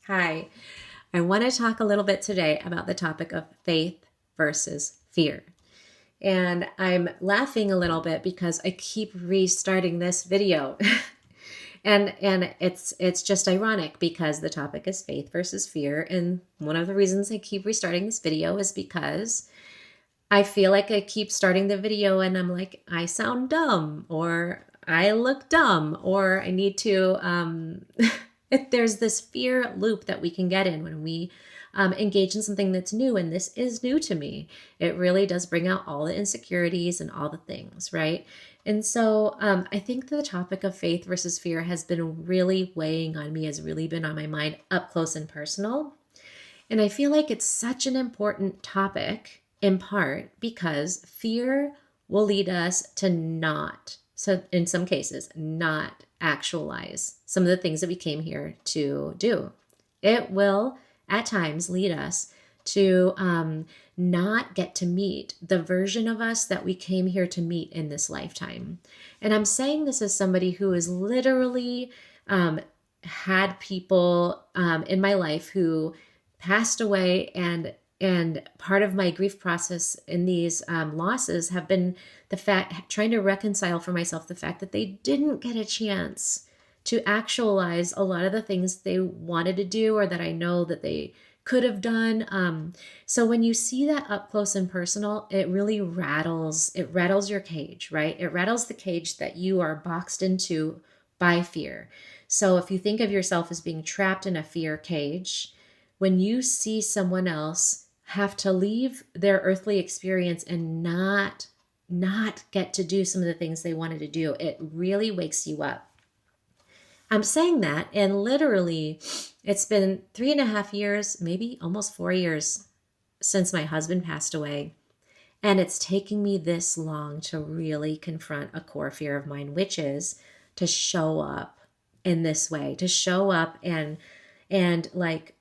Hi. I want to talk a little bit today about the topic of faith versus fear. And I'm laughing a little bit because I keep restarting this video. And it's just ironic because the topic is faith versus fear, and one of the reasons I keep restarting this video is because I feel like I keep starting the video and I'm like, I sound dumb, or I look dumb, or I need to. If there's this fear loop that we can get in when we engage in something that's new, and this is new to me, it really does bring out all the insecurities and all the things, right? And so I think the topic of faith versus fear has been really weighing on me, has really been on my mind up close and personal. And I feel like it's such an important topic in part because fear will lead us to not, so in some cases, not actualize some of the things that we came here to do. It will at times lead us to not get to meet the version of us that we came here to meet in this lifetime. And I'm saying this as somebody who has literally had people in my life who passed away, and part of my grief process in these losses have been the fact, trying to reconcile for myself the fact that they didn't get a chance to actualize a lot of the things they wanted to do, or that I know that they could have done. So when you see that up close and personal, it really rattles. It rattles your cage, right? It rattles the cage that you are boxed into by fear. So if you think of yourself as being trapped in a fear cage, when you see someone else have to leave their earthly experience and not get to do some of the things they wanted to do, it really wakes you up. I'm saying that, and literally, it's been 3.5 years, maybe almost 4 years, since my husband passed away. And it's taking me this long to really confront a core fear of mine, which is to show up in this way, to show up and like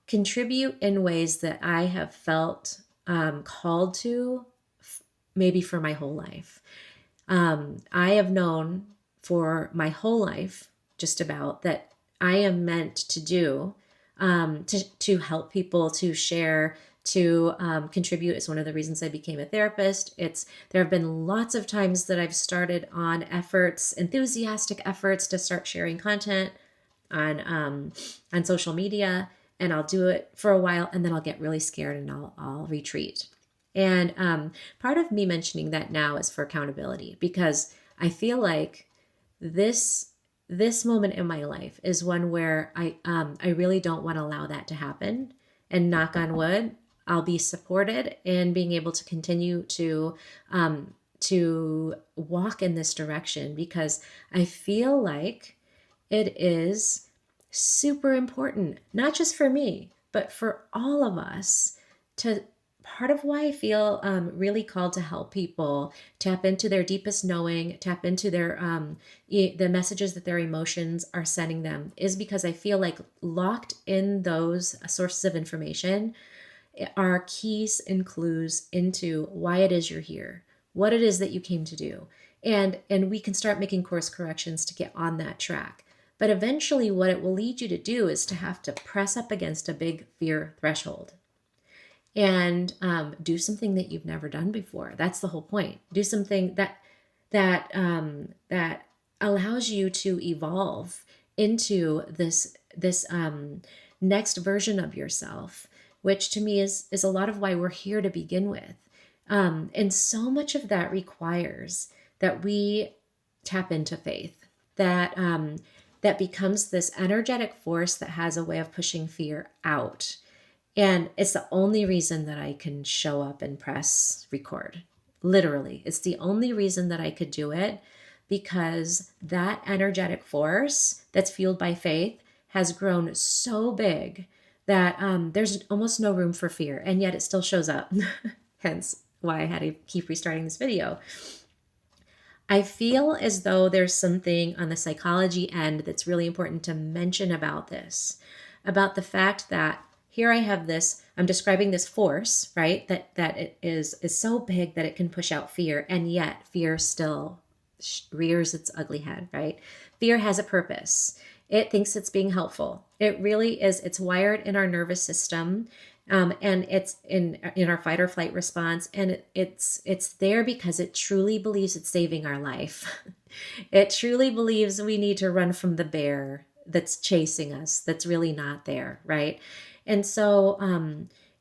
contribute in ways that I have felt called to, maybe for my whole life. I have known for my whole life, just about, that I am meant to do, to help people, to share, to contribute. Is one of the reasons I became a therapist. There have been lots of times that I've started on efforts, enthusiastic efforts, to start sharing content on social media, and I'll do it for a while, and then I'll get really scared and I'll retreat. And part of me mentioning that now is for accountability, because I feel like this this moment in my life is one where I really don't want to allow that to happen. And knock on wood, I'll be supported in being able to continue to walk in this direction, because I feel like it is super important, not just for me, but for all of us, to part of why I feel really called to help people tap into their deepest knowing, tap into their the messages that their emotions are sending them, is because I feel like locked in those sources of information are keys and clues into why it is you're here, what it is that you came to do. And we can start making course corrections to get on that track. But eventually what it will lead you to do is to have to press up against a big fear threshold and do something that you've never done before. That's the whole point. Do something that allows you to evolve into this next version of yourself, which to me is a lot of why we're here to begin with. And so much of that requires that we tap into faith, that becomes this energetic force that has a way of pushing fear out. And it's the only reason that I can show up and press record. Literally, it's the only reason that I could do it, because that energetic force that's fueled by faith has grown so big that there's almost no room for fear, and yet it still shows up. Hence why I had to keep restarting this video. I feel as though there's something on the psychology end that's really important to mention about this, about the fact that here I have this, I'm describing this force, right? That it is so big that it can push out fear, and yet fear still rears its ugly head, right? Fear has a purpose. it thinks it's being helpful. It really is. It's wired in our nervous system. And it's in our fight or flight response, and it's there because it truly believes it's saving our life. It truly believes we need to run from the bear that's chasing us, that's really not there, right? And so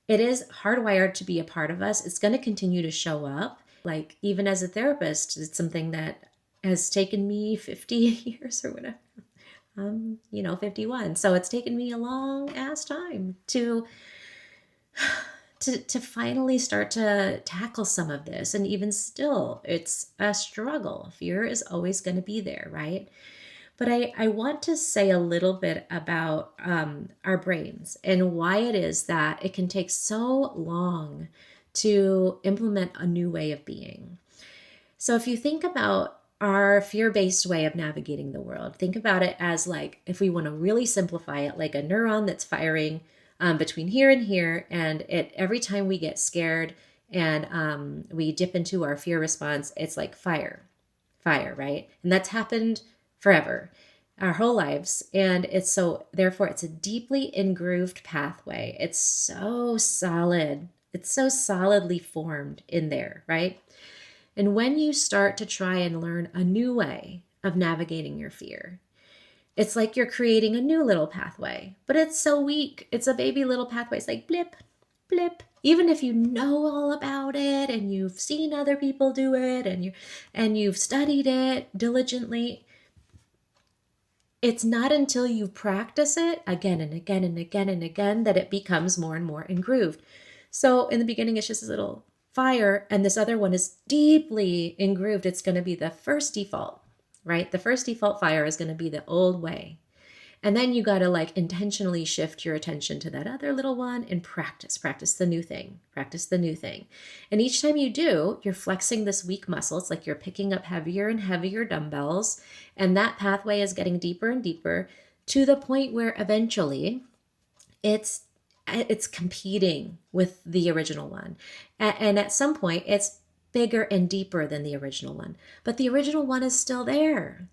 it is hardwired to be a part of us. It's going to continue to show up. Like, even as a therapist, it's something that has taken me 50 years or whatever. 51. So it's taken me a long ass time to finally start to tackle some of this. And even still, it's a struggle. Fear is always going to be there, right? But I want to say a little bit about our brains and why it is that it can take so long to implement a new way of being. So if you think about our fear-based way of navigating the world, think about it as, like, if we want to really simplify it, like a neuron that's firing between here and here, and every time we get scared and we dip into our fear response, it's like fire, right? And that's happened forever, our whole lives. And therefore it's a deeply engrooved pathway. It's so solid. It's so solidly formed in there, right? And when you start to try and learn a new way of navigating your fear, it's like you're creating a new little pathway, but it's so weak. It's a baby little pathway. It's like blip, blip. Even if you know all about it and you've seen other people do it and you've studied it diligently, it's not until you practice it again and again and again and again that it becomes more and more engrooved. So in the beginning, it's just a little fire, and this other one is deeply engrooved. It's going to be the first default, right? The first default fire is going to be the old way. And then you got to, like, intentionally shift your attention to that other little one and practice the new thing, And each time you do, you're flexing this weak muscle. It's like you're picking up heavier and heavier dumbbells, and that pathway is getting deeper and deeper to the point where eventually it's competing with the original one. And at some point, it's bigger and deeper than the original one. But the original one is still there.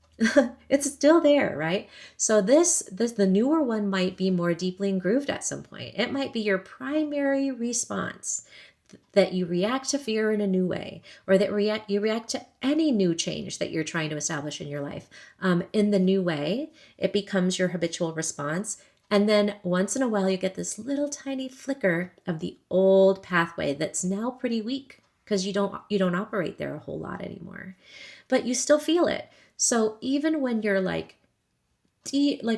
It's still there, right? So the newer one might be more deeply engrooved at some point. It might be your primary response, that you react to fear in a new way, or that you react to any new change that you're trying to establish in your life in the new way. It becomes your habitual response. And then once in a while, you get this little tiny flicker of the old pathway that's now pretty weak because you don't operate there a whole lot anymore, but you still feel it. So even when you're like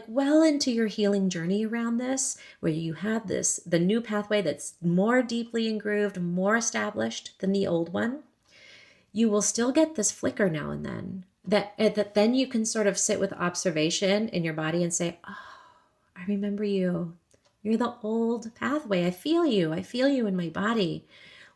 well into your healing journey around this, where you have the new pathway that's more deeply engrooved, more established than the old one, you will still get this flicker now and then that then you can sort of sit with observation in your body and say, oh, I remember you. You're the old pathway. I feel you in my body.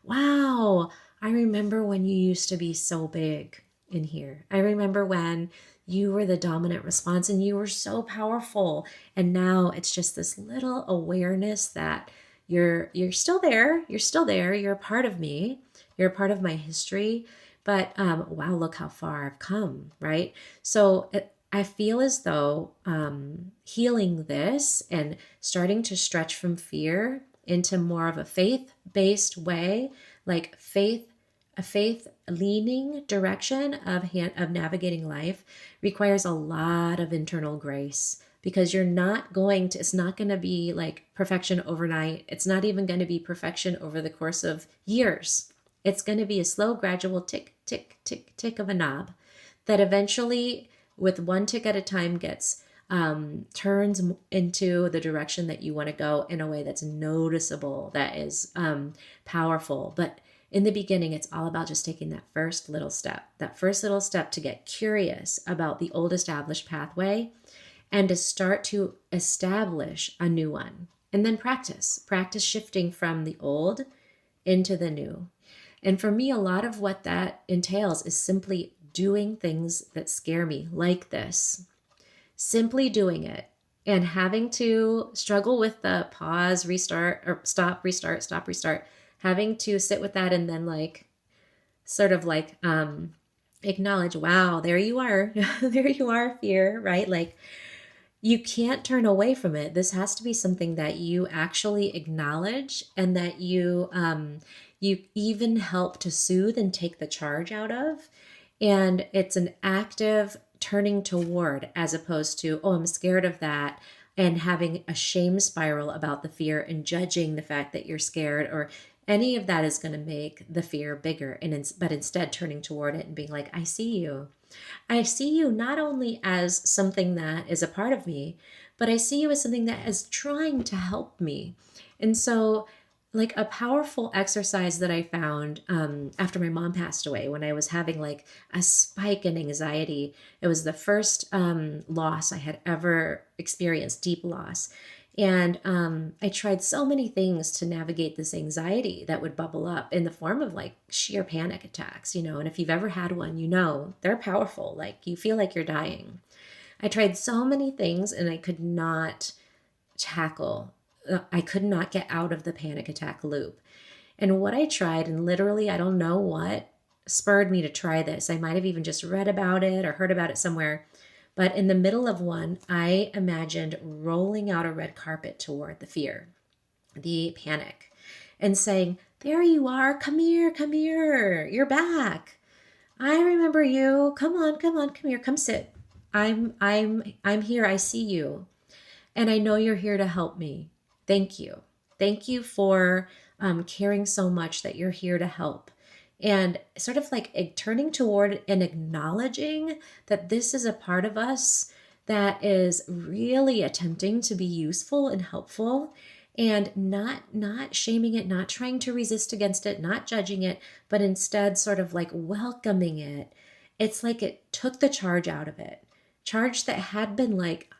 Wow. I remember when you used to be so big in here. I remember when you were the dominant response and you were so powerful. And now it's just this little awareness that you're still there. You're still there. You're a part of me. You're a part of my history. But wow, look how far I've come, right? So I feel as though healing this and starting to stretch from fear into more of a faith-based way, like a faith-leaning direction of navigating life, requires a lot of internal grace, because it's not going to be like perfection overnight. It's not even going to be perfection over the course of years. It's going to be a slow, gradual tick, tick, tick, tick of a knob that eventually, with one tick at a time, gets turns into the direction that you want to go in a way that's noticeable, that is powerful. But in the beginning, it's all about just taking that first little step to get curious about the old established pathway and to start to establish a new one. And then practice shifting from the old into the new. And for me, a lot of what that entails is simply doing things that scare me, like this. Simply doing it and having to struggle with the pause, restart, or stop, restart, having to sit with that and then acknowledge, wow, there you are. There you are, fear, right? Like, you can't turn away from it. This has to be something that you actually acknowledge, and that you even help to soothe and take the charge out of. And it's an active turning toward, as opposed to, oh, I'm scared of that, and having a shame spiral about the fear and judging the fact that you're scared, or any of that is going to make the fear bigger. But instead turning toward it and being like, I see you. I see you not only as something that is a part of me, but I see you as something that is trying to help me. And so, like, a powerful exercise that I found after my mom passed away, when I was having like a spike in anxiety, it was the first loss I had ever experienced, deep loss. And I tried so many things to navigate this anxiety that would bubble up in the form of like sheer panic attacks, you know. And if you've ever had one, you know, they're powerful. Like, you feel like you're dying. I tried so many things and I could not tackle, I could not get out of the panic attack loop. And what I tried, and literally, I don't know what spurred me to try this. I might have even just read about it or heard about it somewhere. But in the middle of one, I imagined rolling out a red carpet toward the fear, the panic, and saying, there you are. Come here, come here. You're back. I remember you. Come on, come on, come here. Come sit. I'm here. I see you. And I know you're here to help me. Thank you. Thank you for caring so much, that you're here to help. And sort of like turning toward and acknowledging that this is a part of us that is really attempting to be useful and helpful, and not shaming it, not trying to resist against it, not judging it, but instead sort of like welcoming it. It's like it took the charge out of it. Charge that had been like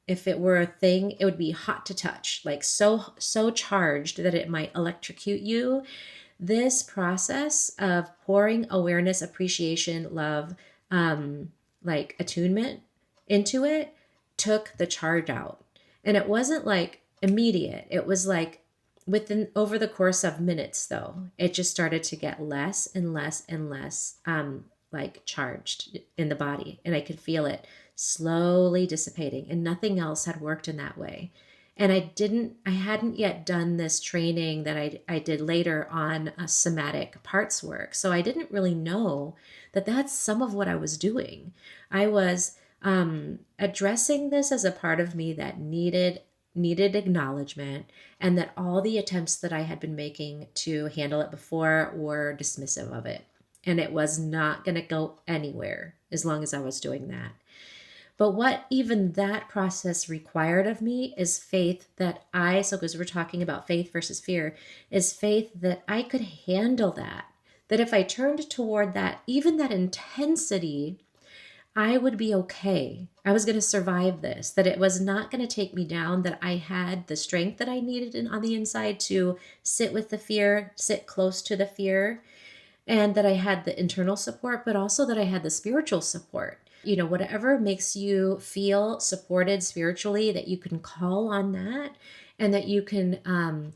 if it were a thing, it would be hot to touch, like so charged that it might electrocute you. This process of pouring awareness, appreciation, love, like attunement into it, took the charge out. And it wasn't like immediate. It was like within over the course of minutes, though, it just started to get less and less and less like charged in the body. And I could feel it slowly dissipating, and nothing else had worked in that way. And I hadn't yet done this training that I did later on somatic parts work. So I didn't really know that that's some of what I was doing. I was addressing this as a part of me that needed acknowledgement, and that all the attempts that I had been making to handle it before were dismissive of it. And it was not going to go anywhere as long as I was doing that. But what even that process required of me is faith that so because we're talking about faith versus fear, is faith that I could handle that. That if I turned toward that, even that intensity, I would be okay. I was going to survive this, that it was not going to take me down, that I had the strength that I needed on the inside to sit with the fear, sit close to the fear, and that I had the internal support, but also that I had the spiritual support. You know, whatever makes you feel supported spiritually, that you can call on that, and that you can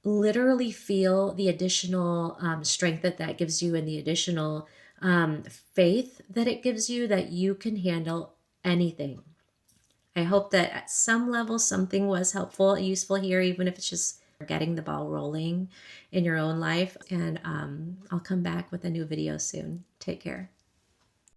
literally feel the additional strength that gives you, and the additional faith that it gives you, that you can handle anything. I hope that at some level something was helpful, useful here, even if it's just getting the ball rolling in your own life. And I'll come back with a new video soon. Take care.